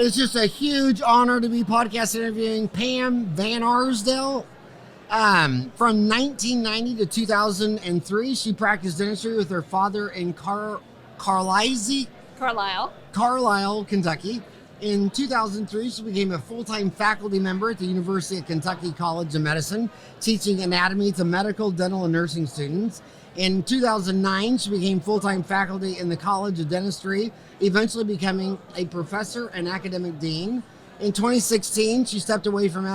It's just a huge honor to be podcast interviewing Pam VanArsdall. From 1990 to 2003, she practiced dentistry with her father in Carlisle, Kentucky. In 2003, she became a full-time faculty member at the University of Kentucky College of Medicine, teaching anatomy to medical, dental, and nursing students. In 2009, she became full-time faculty in the College of Dentistry, eventually becoming a professor and academic dean. In 2016, she stepped away from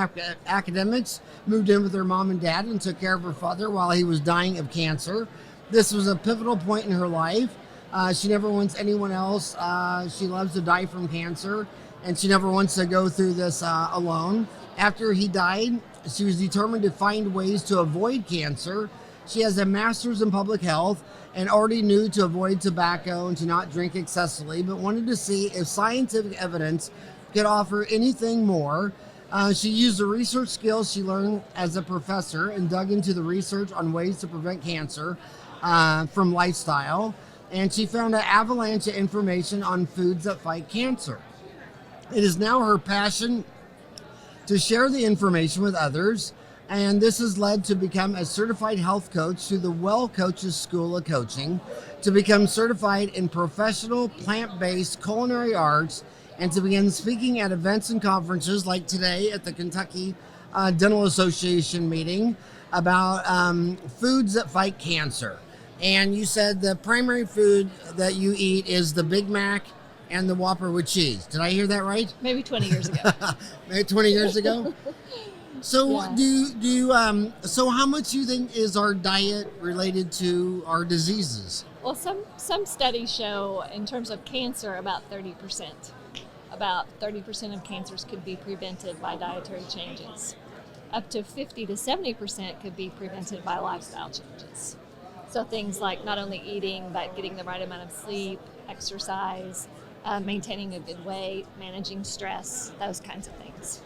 academics, moved in with her mom and dad, and took care of her father while he was dying of cancer. This was a pivotal point in her life. She never wants anyone else. She loves to die from cancer, and she never wants to go through this alone. After he died, she was determined to find ways to avoid cancer. She has a master's in public health and already knew to avoid tobacco and to not drink excessively, but wanted to see if scientific evidence could offer anything more. She used the research skills she learned as a professor and dug into the research on ways to prevent cancer from lifestyle. And she found an avalanche of information on foods that fight cancer. It is now her passion to share the information with others, and this has led to become a certified health coach through the Well Coaches School of Coaching, to become certified in professional plant-based culinary arts, and to begin speaking at events and conferences like today at the Kentucky Dental Association meeting about foods that fight cancer. And you said the primary food that you eat is the Big Mac and the Whopper with cheese. Did I hear that right? Maybe 20 years ago. Maybe 20 years ago? So yeah. So how much do you think is our diet related to our diseases? Well, some studies show in terms of cancer about 30%. About 30% of cancers could be prevented by dietary changes. Up to 50 to 70% could be prevented by lifestyle changes. So things like not only eating, but getting the right amount of sleep, exercise, maintaining a good weight, managing stress, those kinds of things.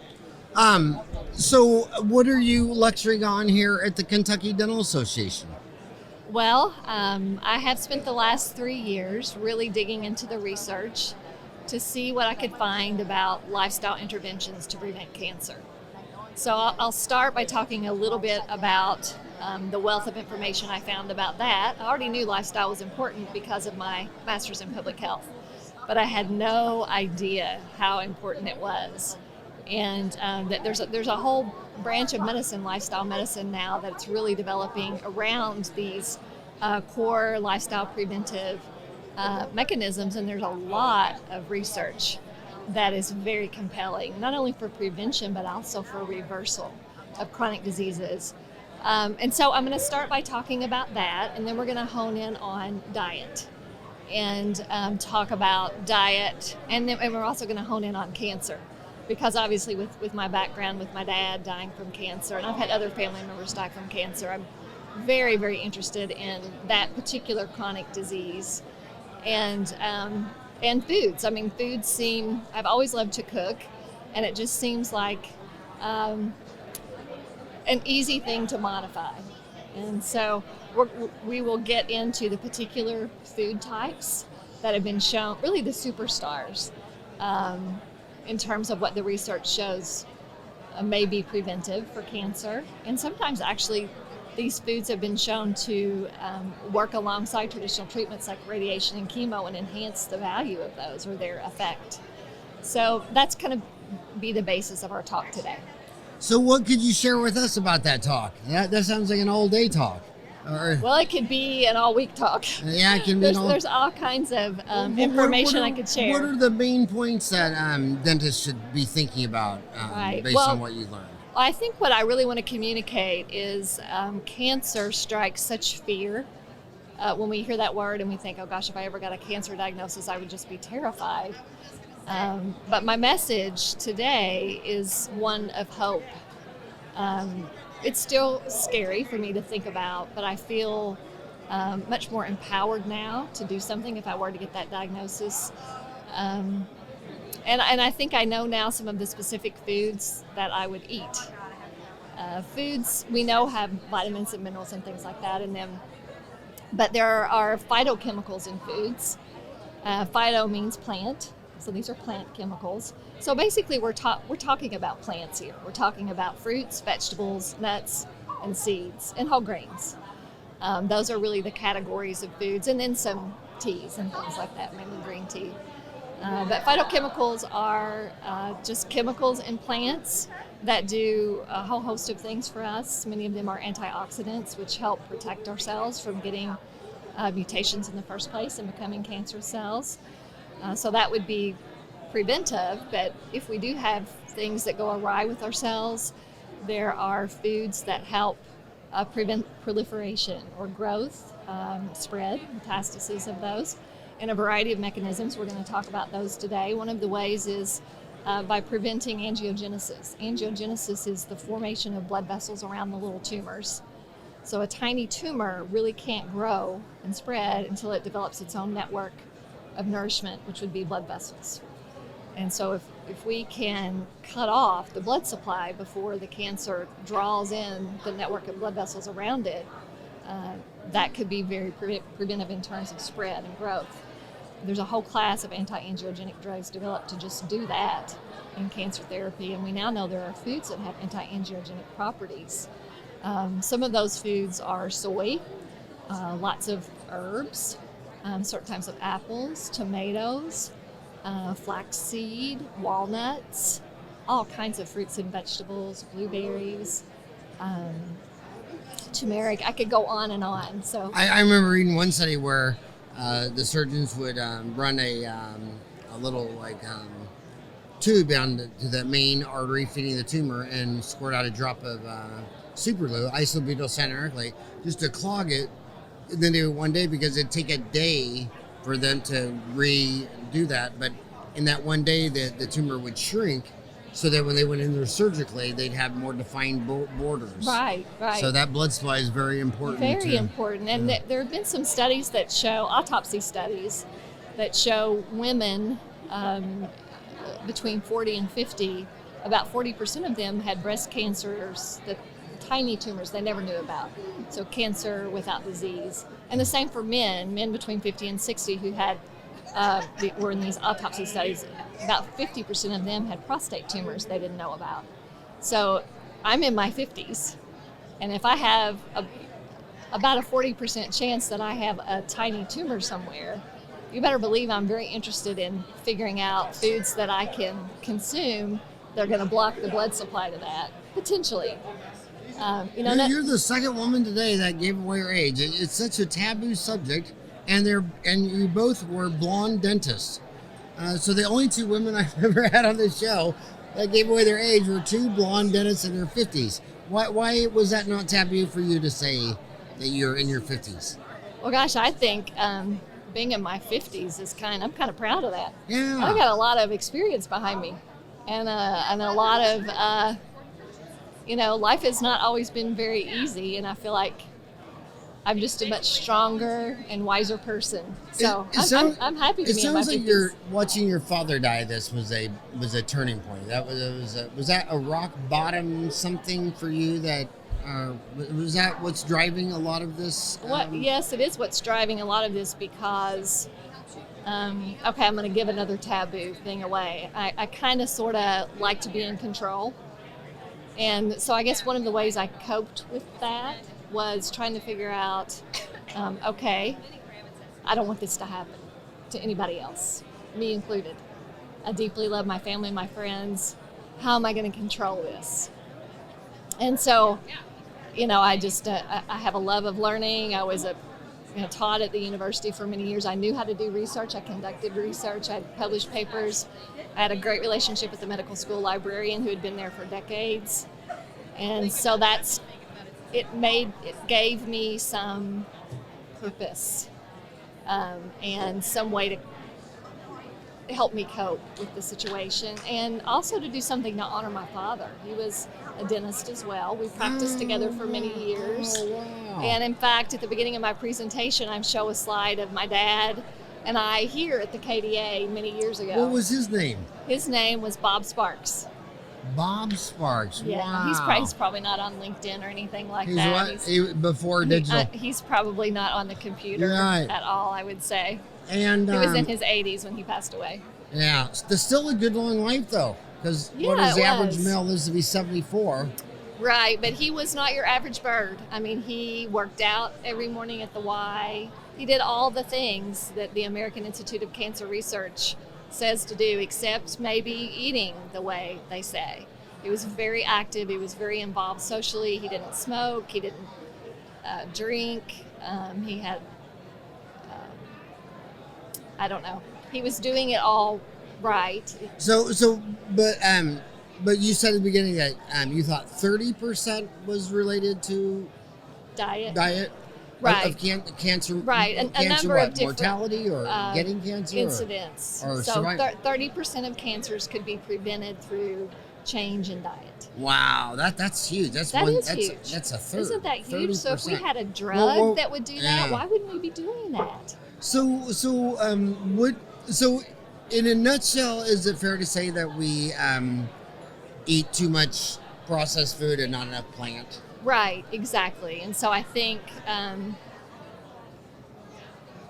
So what are you lecturing on here at the Kentucky Dental Association? Well, I have spent the last 3 years really digging into the research to see what I could find about lifestyle interventions to prevent cancer. So I'll start by talking a little bit about the wealth of information I found about that. I already knew lifestyle was important because of my master's in public health, but I had no idea how important it was. And that there's a whole branch of medicine, lifestyle medicine now, that's really developing around these core lifestyle preventive mechanisms, and there's a lot of research that is very compelling, not only for prevention, but also for reversal of chronic diseases. And so I'm going to start by talking about that, and then we're going to hone in on diet and talk about diet, and we're also going to hone in on cancer, because obviously with my background, with my dad dying from cancer, and I've had other family members die from cancer, I'm very, very interested in that particular chronic disease. And foods. I mean, foods seem, I've always loved to cook, and it just seems like an easy thing to modify. And so we will get into the particular food types that have been shown, really the superstars, in terms of what the research shows may be preventive for cancer. And sometimes actually these foods have been shown to work alongside traditional treatments like radiation and chemo and enhance the value of those or their effect. So that's going to be the basis of our talk today. So what could you share with us about that talk? That sounds like an all-day talk. Well, it could be an all-week talk. Yeah, it can be. There's all kinds of information I could share. What are the main points that dentists should be thinking about based on what you learned? I think what I really want to communicate is cancer strikes such fear. When we hear that word and we think, oh gosh, if I ever got a cancer diagnosis, I would just be terrified. But my message today is one of hope. It's still scary for me to think about, but I feel much more empowered now to do something if I were to get that diagnosis. And I think I know now some of the specific foods that I would eat. Foods we know have vitamins and minerals and things like that in them, but there are phytochemicals in foods. Phyto means plant, So these are plant chemicals. So basically we're talking about plants here. We're talking about fruits, vegetables, nuts, and seeds, and whole grains. Those are really the categories of foods, and then some teas and things like that, mainly green tea. But phytochemicals are just chemicals in plants that do a whole host of things for us. Many of them are antioxidants, which help protect our cells from getting mutations in the first place and becoming cancerous cells. So that would be preventive, but if we do have things that go awry with our cells, there are foods that help prevent proliferation or growth, spread, metastasis of those, and a variety of mechanisms. We're going to talk about those today. One of the ways is by preventing angiogenesis. Angiogenesis is the formation of blood vessels around the little tumors. So a tiny tumor really can't grow and spread until it develops its own network of nourishment, which would be blood vessels. And so if we can cut off the blood supply before the cancer draws in the network of blood vessels around it, that could be very preventive in terms of spread and growth. There's a whole class of anti-angiogenic drugs developed to just do that in cancer therapy, and we now know there are foods that have anti-angiogenic properties. Some of those foods are soy, lots of herbs, certain types of apples, tomatoes, flaxseed, walnuts, all kinds of fruits and vegetables, blueberries, turmeric. I could go on and on. So I remember reading one study where the surgeons would run a little tube down to the main artery feeding the tumor and squirt out a drop of super glue, isobutyl cyanuric, just to clog it. And then they would one day, because it'd take a day for them to redo that. But in that one day, the tumor would shrink so that when they went in there surgically, they'd have more defined borders. Right. So that blood supply is very important. Very important. And there have been some studies that show, autopsy studies, that show women between 40 and 50, about 40% of them had breast cancers, the tiny tumors they never knew about. So cancer without disease. And the same for men between 50 and 60 who had, were in these autopsy studies, about 50% of them had prostate tumors they didn't know about. So I'm in my 50s, and if I have about a 40% chance that I have a tiny tumor somewhere, you better believe I'm very interested in figuring out foods that I can consume that are going to block the blood supply to that, potentially. You're the second woman today that gave away her age. It's such a taboo subject, and you both were blonde dentists. So the only two women I've ever had on this show that gave away their age were two blonde dentists in their 50s. Why was that not taboo for you to say that you're in your 50s? Well, gosh, I think being in my 50s is I'm kind of proud of that. Yeah. I got a lot of experience behind me, and a lot of life has not always been very easy, and I feel like I'm just a much stronger and wiser person. So I'm happy to be in my 50s. It sounds like you're watching your father die. This was a turning point. Was that a rock bottom something for you? That was that what's driving a lot of this? Yes, it is what's driving a lot of this because. I'm going to give another taboo thing away. I kind of sort of like to be in control. And so I guess one of the ways I coped with that was trying to figure out, I don't want this to happen to anybody else, me included. I deeply love my family, my friends. How am I going to control this? And so, I just, I have a love of learning. I was taught at the university for many years. I knew how to do research. I conducted research. I published papers. I had a great relationship with the medical school librarian who had been there for decades. And so it gave me some purpose and some way to help me cope with the situation, and also to do something to honor my father. He was a dentist as well. We practiced together for many years. Oh, wow. And in fact, at the beginning of my presentation, I show a slide of my dad and I here at the KDA many years ago. What was his name? His name was Bob Sparks. Bob Sparks. Yeah, wow. He's probably not on LinkedIn or anything like He's that. What? Before digital. He's probably not on the computer right. at all, I would say. And he was in his 80s when he passed away. Yeah, it's still a good long life though, because what Yeah, is the it average was. male lives to be 74? Right, but he was not your average bird. I mean, he worked out every morning at the Y. He did all the things that the American Institute of Cancer Research says to do, except maybe eating the way they say. He was very active. He was very involved socially. He didn't smoke. He didn't drink. He had, I don't know. He was doing it all right. But you said at the beginning that you thought 30% was related to Diet. Right. Of cancer. Right. A cancer, number what, of different mortality or getting cancer? Incidents. Or so 30% of cancers could be prevented through change in diet. Wow, that's huge. That's huge. That's a third. Isn't that huge? 30%. So if we had a drug that would do that, yeah. why wouldn't we be doing that? So in a nutshell, is it fair to say that we eat too much processed food and not enough plant? Right, exactly. And so I think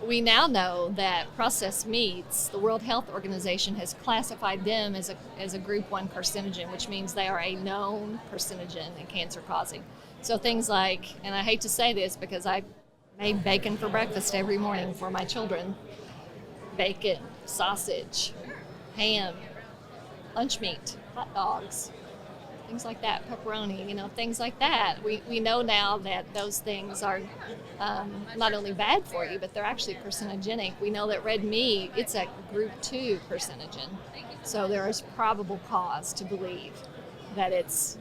we now know that processed meats, the World Health Organization has classified them as a group 1 carcinogen, which means they are a known carcinogen and cancer causing. So things like, and I hate to say this because I made bacon for breakfast every morning for my children. Bacon, sausage, ham, lunch meat, hot dogs, things like that, pepperoni, things like that. We know now that those things are not only bad for you, but they're actually carcinogenic. We know that red meat, it's a group 2 carcinogen. So there is probable cause to believe that it's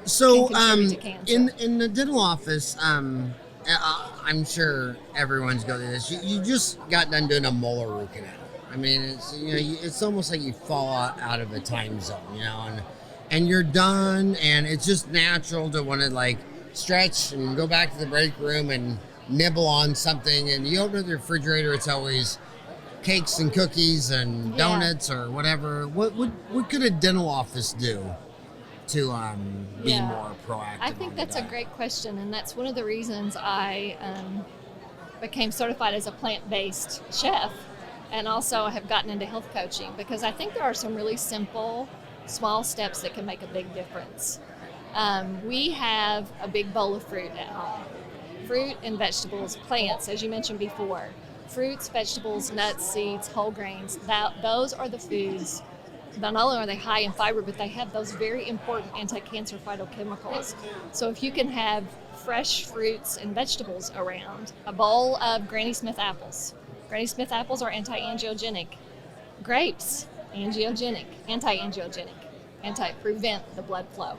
can contribute to cancer. In the dental office, I'm sure everyone's going through this. You just got done doing a molar root canal. I mean, it's almost like you fall out of a time zone, and you're done, and it's just natural to want to like stretch and go back to the break room and nibble on something. And you open up the refrigerator, it's always cakes and cookies and donuts or whatever. What could a dental office do to be more proactive? I think that's a great question, and that's one of the reasons I became certified as a plant-based chef, and also have gotten into health coaching, because I think there are some really simple, small steps that can make a big difference. We have a big bowl of fruit at home. Fruit and vegetables, plants, as you mentioned before. Fruits, vegetables, nuts, seeds, whole grains, those are the foods. Not only are they high in fiber, but they have those very important anti-cancer phytochemicals. So if you can have fresh fruits and vegetables around, a bowl of Granny Smith apples. Granny Smith apples are anti-angiogenic. Grapes, anti-angiogenic, prevent the blood flow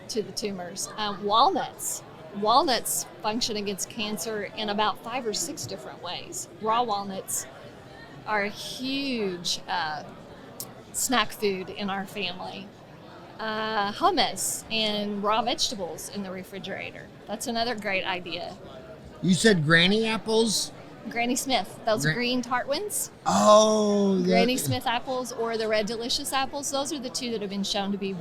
to the tumors. Walnuts function against cancer in about 5 or 6 different ways. Raw walnuts are a huge snack food in our family. Hummus and raw vegetables in the refrigerator. That's another great idea. You said granny apples? Granny Smith, those green tart ones. Oh, Granny Smith apples or the Red Delicious apples. Those are the 2 that have been shown to be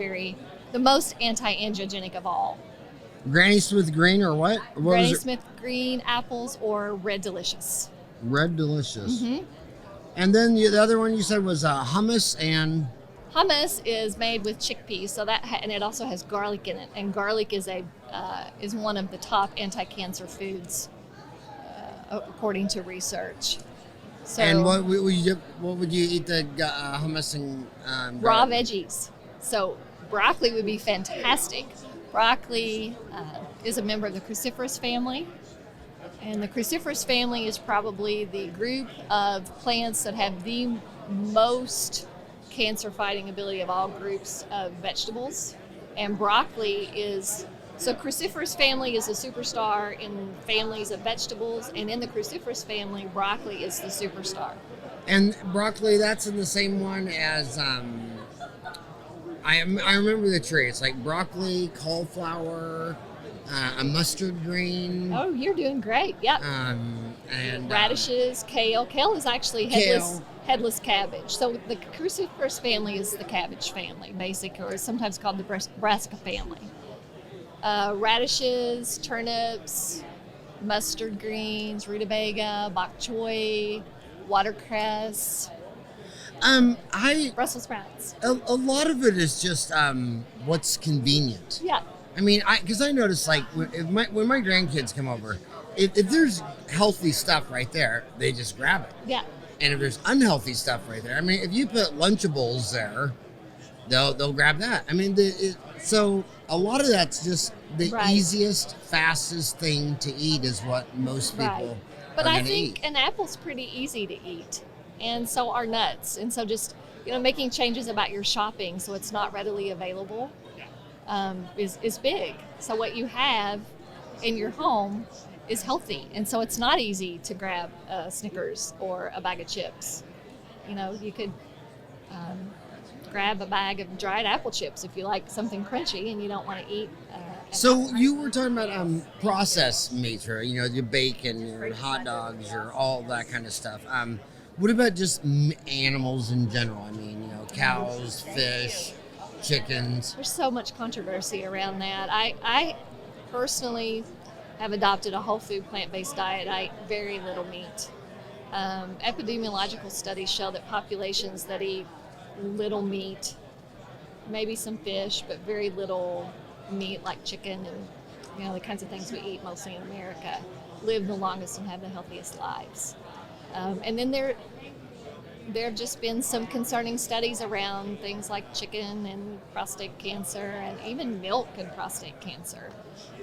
the most anti-angiogenic of all. Granny Smith green or what? Granny Smith green apples or Red Delicious. Red Delicious. Mm-hmm. And then the other one you said was hummus and... Hummus is made with chickpeas, so and it also has garlic in it. And garlic is one of the top anti-cancer foods, according to research. So, and what would you eat the hummus and raw veggies? So broccoli would be fantastic. Broccoli is a member of the cruciferous family. And the cruciferous family is probably the group of plants that have the most cancer-fighting ability of all groups of vegetables. And broccoli so cruciferous family is a superstar in families of vegetables, and in the cruciferous family, broccoli is the superstar. And broccoli, that's in the same one as, I remember the tree. It's like broccoli, cauliflower, a mustard green. Oh, you're doing great. Yep. And radishes, kale. Kale is actually headless cabbage. So the cruciferous family is the cabbage family, basically, or sometimes called the brassica family. Radishes, turnips, mustard greens, rutabaga, bok choy, watercress. Brussels sprouts. A lot of it is just what's convenient. Yeah. I mean, because I notice like when my grandkids come over, if there's healthy stuff right there, they just grab it. Yeah. And if there's unhealthy stuff right there, I mean, if you put Lunchables there, they'll grab that. I mean, so a lot of that's just the easiest, fastest thing to eat is what most people But are I gonna think eat. an apple's pretty easy to eat, and so are nuts. And so just making changes about your shopping so it's not readily available is big. So what you have in your home is healthy, and so it's not easy to grab a Snickers or a bag of chips. You could grab a bag of dried apple chips if you like something crunchy and you don't want to eat. So you were talking about processed meats, right? Your bacon, your hot dogs, your all that kind of stuff. What about just animals in general? I mean, cows, fish, chickens. There's so much controversy around that. I personally have adopted a whole food plant-based diet. I eat very little meat. Epidemiological studies show that populations that eat little meat, maybe some fish, but very little meat like chicken and the kinds of things we eat mostly in America, live the longest and have the healthiest lives. And then there have just been some concerning studies around things like chicken and prostate cancer and even milk and prostate cancer.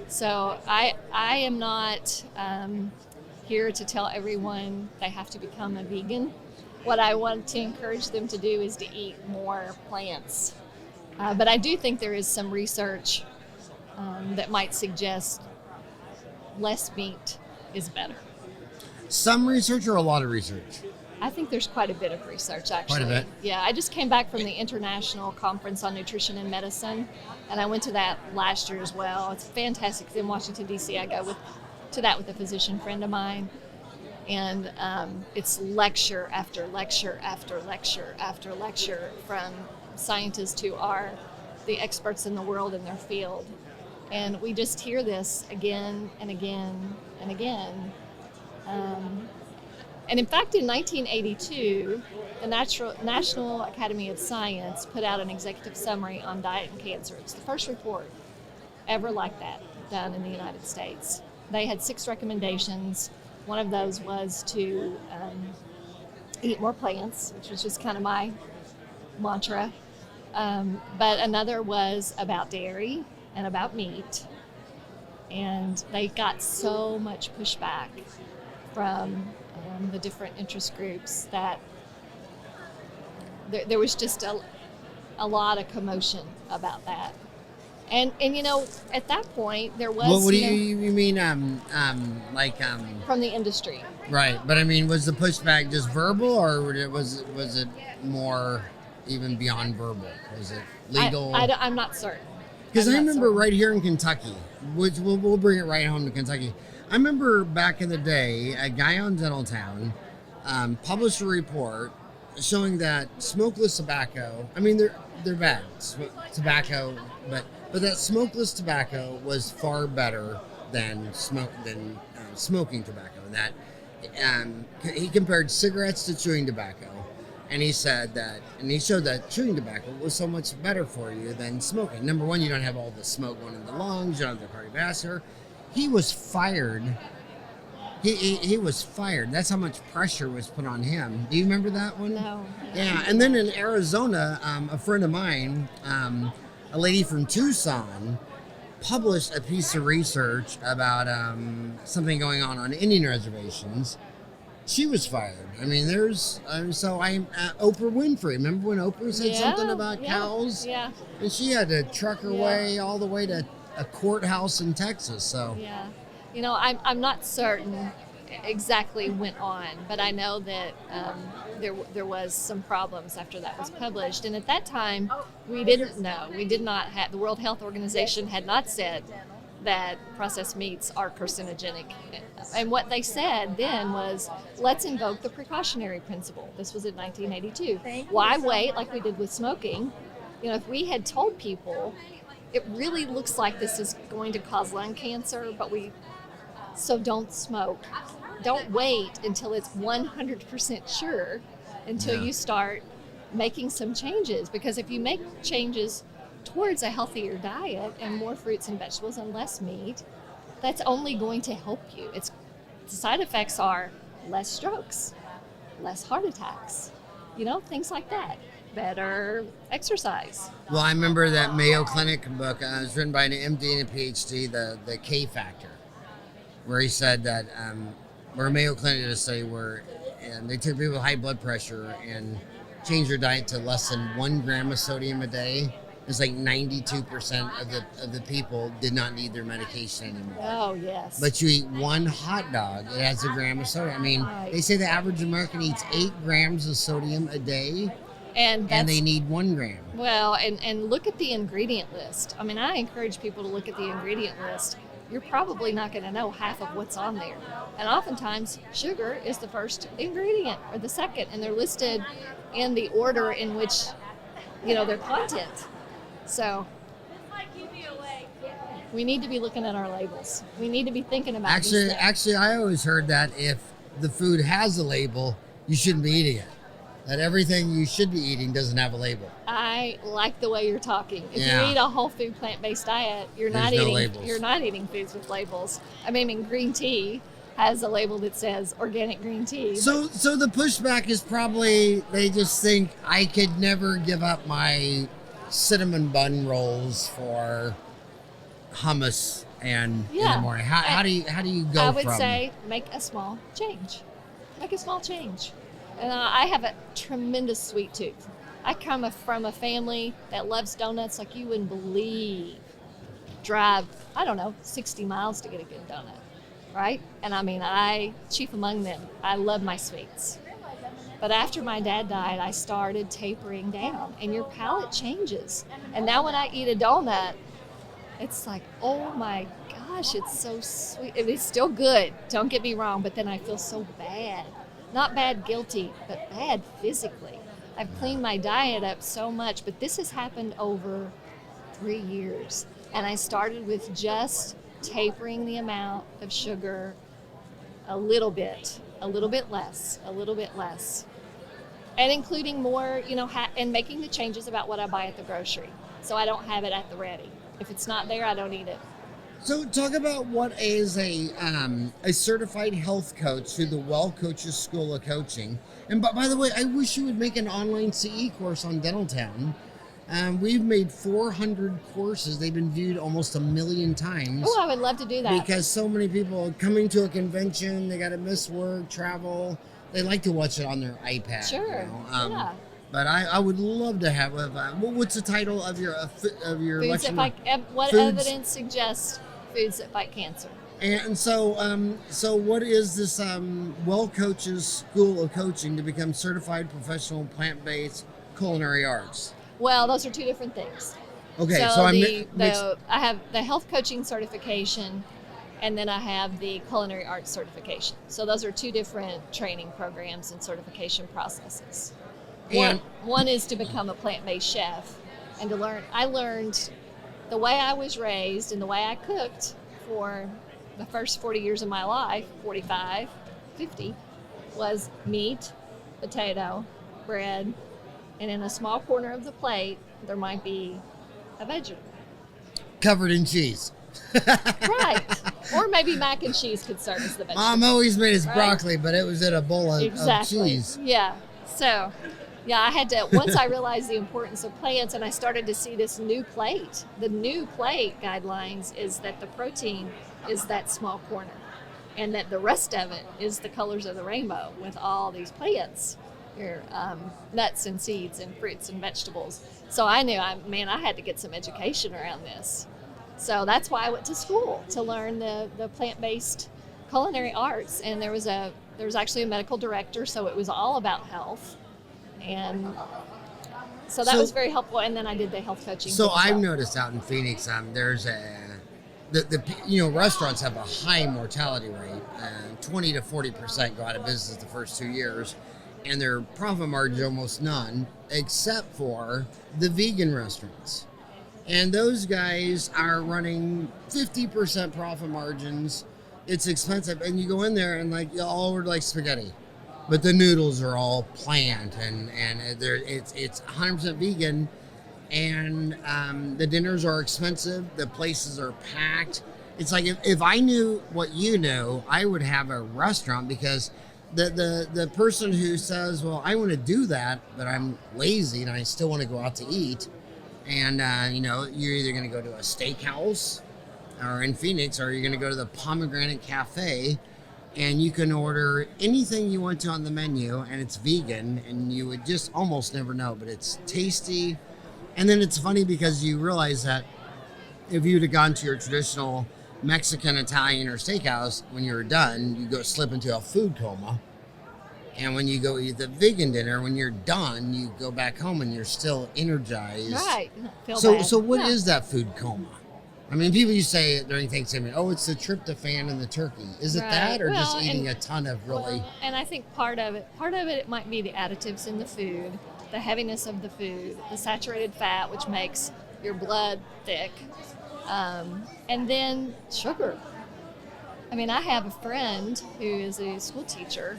So I am not here to tell everyone they have to become a vegan. What I want to encourage them to do is to eat more plants. But I do think there is some research that might suggest less meat is better. Some research or a lot of research? I think there's quite a bit of research, actually. Quite a bit? Yeah, I just came back from the International Conference on Nutrition and Medicine, and I went to that last year as well. It's fantastic. It's in Washington, D.C. I go to that with a physician friend of mine. And it's lecture after lecture after lecture after lecture from scientists who are the experts in the world in their field. And we just hear this again and again and again. And in fact, in 1982, the National Academy of Science put out an executive summary on diet and cancer. It's the first report ever like that done in the United States. They had 6 recommendations. One of those was to eat more plants, which was just kind of my mantra. But another was about dairy and about meat. And they got so much pushback from the different interest groups that there was just a lot of commotion about that. And at that point there was. What do you mean? From the industry. Right, but I mean, was the pushback just verbal, or was it more even beyond verbal? Was it legal? I'm not certain. Because I remember right here in Kentucky, which we'll bring it right home to Kentucky. I remember back in the day, a guy on Dentaltown published a report showing that smokeless tobacco. I mean, they're bad tobacco, but that smokeless tobacco was far better than smoking tobacco. And that he compared cigarettes to chewing tobacco, and he said that, and he showed that chewing tobacco was so much better for you than smoking. Number one, you don't have all the smoke going in the lungs, you don't have the cardiovascular. He was fired. He was fired. That's how much pressure was put on him. Do you remember that one? No. Yeah, and then in Arizona, a friend of mine, a lady from Tucson, published a piece of research about something going on Indian reservations. She was fired. I mean, there's Oprah Winfrey. Remember when Oprah said something about cows? Yeah. And she had to truck her way all the way to a courthouse in Texas. So yeah, I'm not certain exactly went on, but I know that there was some problems after that was published. And at that time, we didn't know. We did not have, the World Health Organization had not said that processed meats are carcinogenic. And what they said then was, let's invoke the precautionary principle. This was in 1982. Why wait like we did with smoking? If we had told people, it really looks like this is going to cause lung cancer, so don't smoke. Don't wait until it's 100% sure until you start making some changes, because if you make changes towards a healthier diet and more fruits and vegetables and less meat, that's only going to help you. The side effects are less strokes, less heart attacks, things like that. Better exercise. Well, I remember that Mayo Clinic book. It was written by an MD and a PhD, the K factor, where he said that where Mayo Clinic did a study where they took people with high blood pressure and changed their diet to less than 1 gram of sodium a day. It's like 92% of the people did not need their medication anymore. Oh, yes. But you eat one hot dog, it has 1 gram of sodium. I mean, They say the average American eats 8 grams of sodium a day, and they need 1 gram. Well, and look at the ingredient list. I mean, I encourage people to look at the ingredient list. You're probably not going to know half of what's on there. And oftentimes, sugar is the first ingredient or the second, and they're listed in the order in which, their content. So we need to be looking at our labels. We need to be thinking about Actually, I always heard that if the food has a label, you shouldn't be eating it. That everything you should be eating doesn't have a label. I like the way you're talking. If Yeah. you eat a whole food plant-based diet, you're not eating foods with labels. I mean, green tea has a label that says organic green tea. So the pushback is probably they just think I could never give up my cinnamon bun rolls for hummus and in the morning. How do you go? I would say make a small change. And I have a tremendous sweet tooth. I come from a family that loves donuts like you wouldn't believe. Drive, 60 miles to get a good donut, right? And I mean, chief among them, I love my sweets. But after my dad died, I started tapering down, and your palate changes. And now when I eat a donut, it's like, oh my gosh, it's so sweet. It's still good, don't get me wrong, but then I feel so bad. Not bad guilty, but bad physically. I've cleaned my diet up so much, but this has happened over 3 years. And I started with just tapering the amount of sugar a little bit less. And including more, and making the changes about what I buy at the grocery. So I don't have it at the ready. If it's not there, I don't eat it. So talk about what is a certified health coach through the Well Coaches School of Coaching. And by the way, I wish you would make an online CE course on Dentaltown. We've made 400 courses. They've been viewed almost 1 million times. Oh, I would love to do that. Because so many people are coming to a convention, they got to miss work, travel. They like to watch it on their iPad. Sure. Yeah. But I would love to have. What's the title of your Foods lecture? Evidence suggests foods that fight cancer. And so what is this Well Coaches School of Coaching to become certified professional plant-based culinary arts? Well, those are two different things. Okay, so I have the health coaching certification, and then I have the culinary arts certification. So those are two different training programs and certification processes. One is to become a plant-based chef and to learn. I learned the way I was raised and the way I cooked for the first 40 years of my life, 45, 50, was meat, potato, bread, and in a small corner of the plate, there might be a vegetable. Covered in cheese. Right. Or maybe mac and cheese could serve as the vegetable. Mom always made us broccoli, but it was in a bowl of cheese. Yeah. So, I had to, once I realized the importance of plants and I started to see this new plate, the new plate guidelines is that the protein is that small corner and that the rest of it is the colors of the rainbow with all these plants, your nuts and seeds and fruits and vegetables. So I knew, I had to get some education around this. So that's why I went to school to learn the plant-based culinary arts. And there was actually a medical director, so it was all about health. And so that was very helpful. And then I did the health coaching. So I've noticed out in Phoenix, there's restaurants have a high mortality rate. 20 to 40% go out of business the first 2 years, and their profit margin almost none, except for the vegan restaurants. And those guys are running 50% profit margins. It's expensive, and you go in there and you'll order spaghetti. but the noodles are all plant and it's 100% vegan. And the dinners are expensive. The places are packed. It's like if I knew what you know, I would have a restaurant, because the person who says, well, I want to do that, but I'm lazy and I still want to go out to eat. And, you're either going to go to a steakhouse or in Phoenix, or you're going to go to the Pomegranate Cafe, and you can order anything you want to on the menu, and it's vegan, and you would just almost never know, but it's tasty. And then it's funny because you realize that if you'd have gone to your traditional Mexican, Italian, or steakhouse, when you're done, you go slip into a food coma. And when you go eat the vegan dinner, when you're done, you go back home and you're still energized. Right. So what is that food coma? I mean, people used to say during Thanksgiving, oh, it's the tryptophan in the turkey. Is it that, or just eating a ton of really? Well, and I think part of it might be the additives in the food, the heaviness of the food, the saturated fat, which makes your blood thick, and then sugar. I mean, I have a friend who is a school teacher,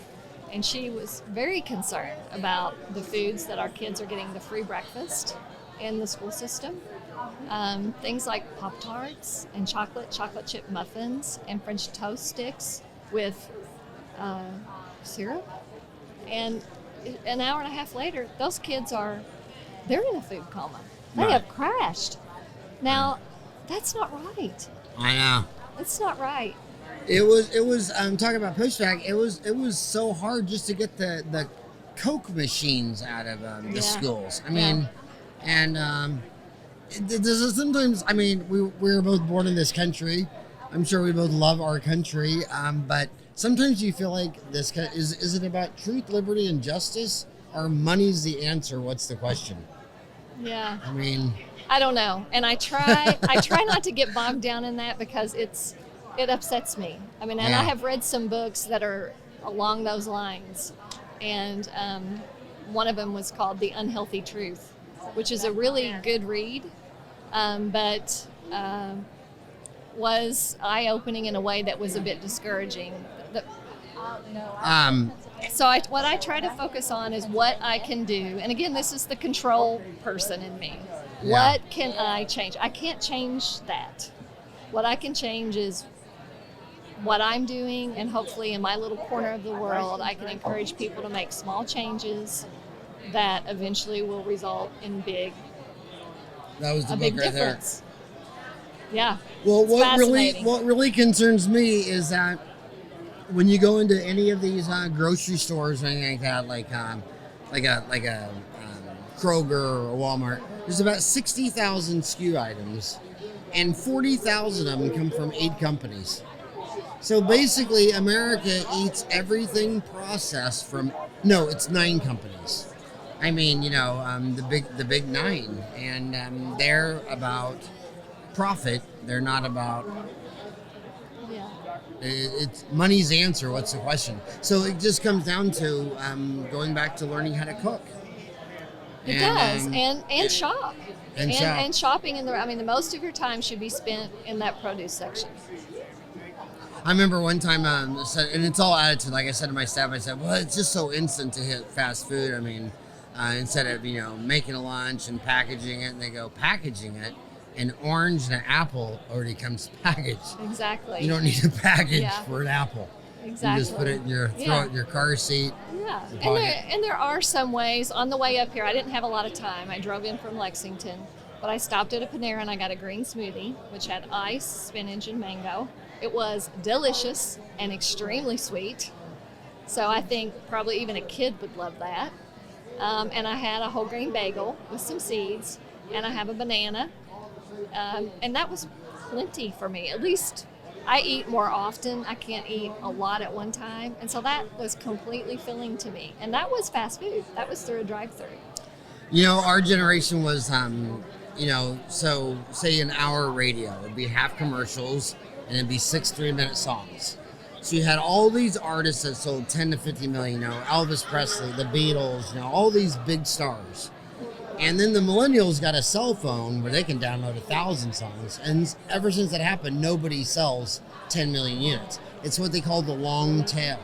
and she was very concerned about the foods that our kids are getting the free breakfast in the school system. Things like Pop-Tarts and chocolate chip muffins and French toast sticks with syrup. And an hour and a half later, those kids they're in a food coma. They have crashed. Now, that's not right. I know. It's not right. It was talking about pushback. It was so hard just to get the Coke machines out of the schools. I mean, and sometimes, I mean, we were both born in this country. I'm sure we both love our country, but sometimes you feel like is it about truth, liberty, and justice, or money's the answer? What's the question? Yeah. I mean, I don't know, and I try not to get bogged down in that, because it upsets me. I mean, and I have read some books that are along those lines, and one of them was called The Unhealthy Truth, which is a really good read, but was eye-opening in a way that was a bit discouraging. So what I try to focus on is what I can do. And again, this is the control person in me. Yeah. What can I change? I can't change that. What I can change is what I'm doing, and hopefully in my little corner of the world, I can encourage people to make small changes that eventually will result in a big difference. Yeah. Well, what really concerns me is that when you go into any of these grocery stores or anything like that, like a Kroger or Walmart, there's about 60,000 SKU items, and 40,000 of them come from 8 companies. So basically, America eats everything processed from it's 9 companies. I mean, the big 9, and they're about profit. They're not about. It's money's answer. What's the question? So it just comes down to going back to learning how to cook. It does, and shop. And shopping the most of your time should be spent in that produce section. I remember one time, and it's all attitude. Like I said to my staff, I said, well, it's just so instant to hit fast food. I mean, instead of making a lunch and packaging it, and they go packaging it. An orange and an apple already comes packaged. Exactly. You don't need a package for an apple. Exactly. You just put it in throw it in your car seat. Yeah. And there are some ways. On the way up here, I didn't have a lot of time. I drove in from Lexington, but I stopped at a Panera and I got a green smoothie, which had ice, spinach, and mango. It was delicious and extremely sweet. So I think probably even a kid would love that. And I had a whole grain bagel with some seeds, and I have a banana. And that was plenty for me. At least I eat more often. I can't eat a lot at one time. And so that was completely filling to me. And that was fast food. That was through a drive-thru. Our generation was, so say an hour radio. It'd be half commercials, and it'd be 6 3-minute songs. So you had all these artists that sold 10 to 50 million, Elvis Presley, the Beatles, all these big stars. And then the millennials got a cell phone where they can download 1,000 songs. And ever since that happened, nobody sells 10 million units. It's what they call the long tail.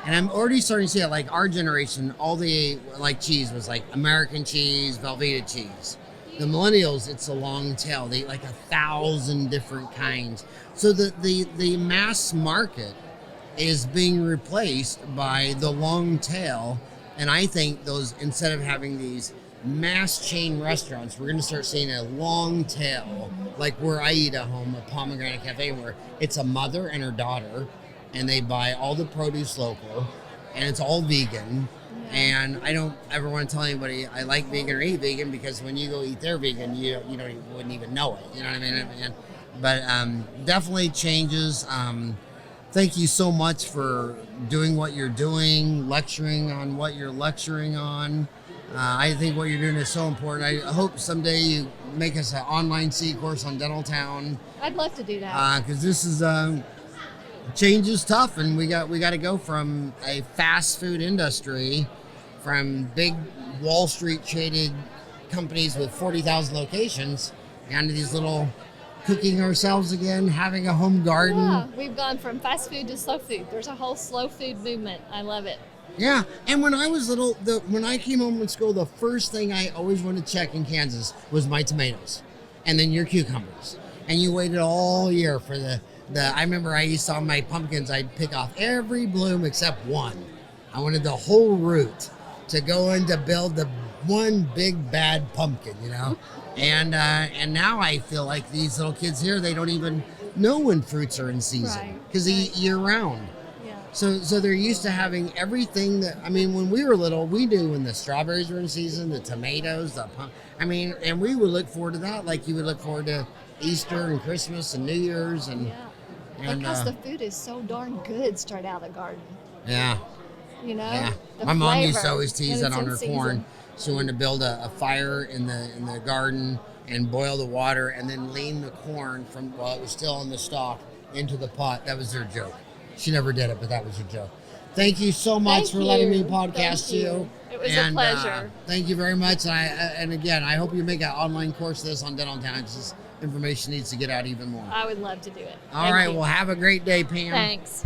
And I'm already starting to see it, like our generation, all the like cheese was like American cheese, Velveeta cheese. The millennials, it's a long tail. They eat like 1,000 different kinds. So the mass market is being replaced by the long tail. And I think those, instead of having these mass chain restaurants, we're going to start seeing a long tail, like where I eat at home, a Pomegranate Cafe, where it's a mother and her daughter, and they buy all the produce local, and it's all vegan. And I don't ever want to tell anybody I like vegan or eat vegan, because when you go eat their vegan, you wouldn't even know it. You know what I mean? But definitely changes. Thank you so much for doing what you're doing, lecturing on what you're lecturing on. I think what you're doing is so important. I hope someday you make us an online C course on Dental Town. I'd love to do that. Because this is change is tough, and we got to go from a fast food industry, from big Wall Street traded companies with 40,000 locations, down to these little cooking ourselves again, having a home garden. Yeah, we've gone from fast food to slow food. There's a whole slow food movement. I love it. Yeah, and when I was little, when I came home from school, the first thing I always wanted to check in Kansas was my tomatoes, and then your cucumbers. And you waited all year for the I remember I used to, on my pumpkins, I'd pick off every bloom except one. I wanted the whole root to go in to build the one big bad pumpkin, you know? And now I feel like these little kids here, they don't even know when fruits are in season, because they eat year round. Yeah. So they're used to having everything that, I mean, when we were little, we knew when the strawberries were in season, the tomatoes, the and we would look forward to that like you would look forward to Easter and Christmas and New Year's. And because the food is so darn good straight out of the garden. Yeah. You know? Yeah. The My mom used to flavor, always tease and that on it's her in corn. season. She wanted to build a fire in the garden and boil the water and then lean the corn from while it was still in the stalk into the pot. That was her joke. She never did it, but that was her joke. Thank you so much for letting me podcast you. It was a pleasure. Thank you very much. And again, I hope you make an online course of this on Dental Town. This information needs to get out even more. I would love to do it. All right. Well, have a great day, Pam. Thanks.